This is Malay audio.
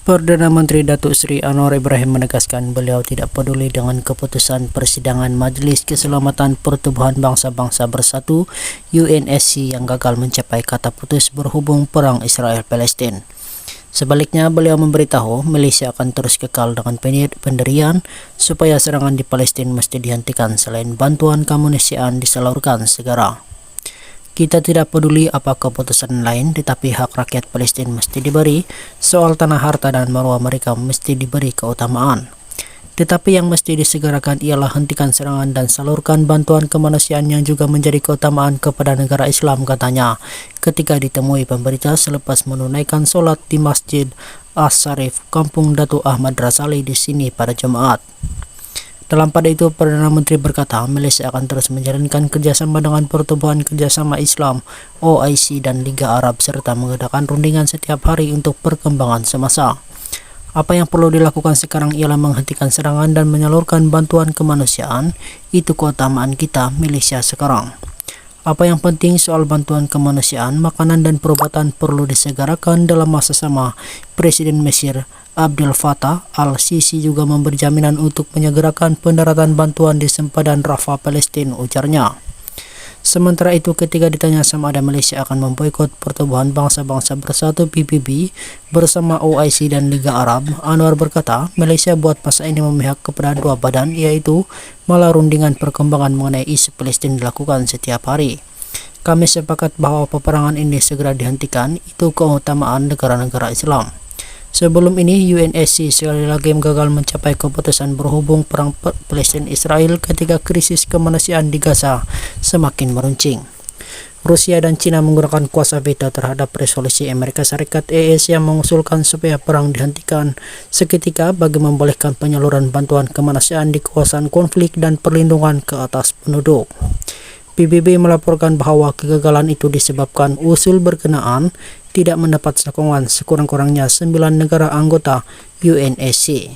Perdana Menteri Datuk Seri Anwar Ibrahim menegaskan beliau tidak peduli dengan keputusan Persidangan Majlis Keselamatan Pertubuhan Bangsa-Bangsa Bersatu UNSC yang gagal mencapai kata putus berhubung perang Israel-Palestin. Sebaliknya, beliau memberitahu Malaysia akan terus kekal dengan pendirian supaya serangan di Palestin mesti dihentikan selain bantuan kemanusiaan disalurkan segera. Kita tidak peduli apa keputusan lain, tetapi hak rakyat Palestin mesti diberi. Soal tanah, harta dan marwah mereka mesti diberi keutamaan. Tetapi yang mesti disegerakan ialah hentikan serangan dan salurkan bantuan kemanusiaan yang juga menjadi keutamaan kepada negara Islam, katanya ketika ditemui pemberita selepas menunaikan solat di Masjid As-Sarif, Kampung Datuk Ahmad Razali di sini pada Jumaat. Dalam pada itu, Perdana Menteri berkata Malaysia akan terus menjalankan kerjasama dengan Pertubuhan Kerjasama Islam OIC dan Liga Arab serta mengadakan rundingan setiap hari untuk perkembangan semasa. Apa yang perlu dilakukan sekarang ialah menghentikan serangan dan menyalurkan bantuan kemanusiaan. Itu keutamaan kita Malaysia sekarang. Apa yang penting soal bantuan kemanusiaan, makanan dan perubatan perlu disegerakan dalam masa sama. Presiden Mesir Abdel Fattah al-Sisi juga memberi jaminan untuk menyegerakan pendaratan bantuan di sempadan Rafah, Palestin, ujarnya. Sementara itu, ketika ditanya sama ada Malaysia akan memboikot Pertubuhan Bangsa-Bangsa Bersatu PBB bersama OIC dan Liga Arab, Anwar berkata Malaysia buat masa ini memihak kepada dua badan, yaitu malah rundingan perkembangan mengenai isu Palestin dilakukan setiap hari. Kami sepakat bahwa peperangan ini segera dihentikan, itu keutamaan negara-negara Islam. Sebelum ini, UNSC sekali lagi gagal mencapai keputusan berhubung perang Palestin-Israel ketika krisis kemanusiaan di Gaza semakin meruncing. Rusia dan China menggunakan kuasa veto terhadap resolusi Amerika Serikat AS yang mengusulkan supaya perang dihentikan seketika bagi membolehkan penyaluran bantuan kemanusiaan di kawasan konflik dan perlindungan ke atas penduduk. PBB melaporkan bahwa kegagalan itu disebabkan usul berkenaan tidak mendapat sokongan sekurang-kurangnya 9 negara anggota UNSC.